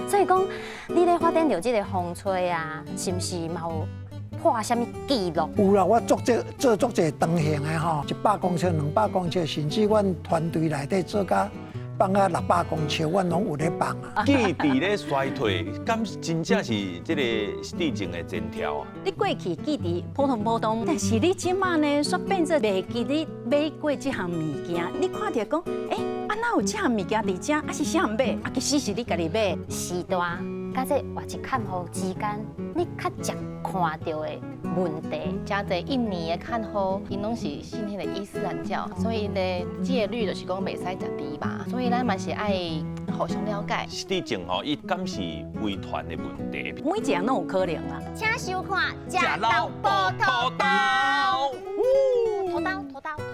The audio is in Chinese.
所以讲，你咧发展到这个风吹啊，是毋是嘛有破什么纪录？有啦，我做足这长型的吼，100公尺、200公尺，甚至阮团队内底做甲放啊600公尺，阮拢有咧放啊。记忆咧衰退，敢真正是这个地震的前兆啊？你过去记忆普通，但是你即马呢，煞变做袂记你买过这项物件。你看到讲，哪有这项物件伫遮，啊是啥买？啊其实是你家己买。时代甲这活一看护之间，你较常看到的问题。加在印尼的看护，因拢是信迄个伊斯兰教，所以呢戒律就是讲袂使食猪肉，所以咱嘛是爱互相了解。地震吼，伊敢是遗传的问题？每一样拢有可能啊。请收看《食老报土豆。土豆。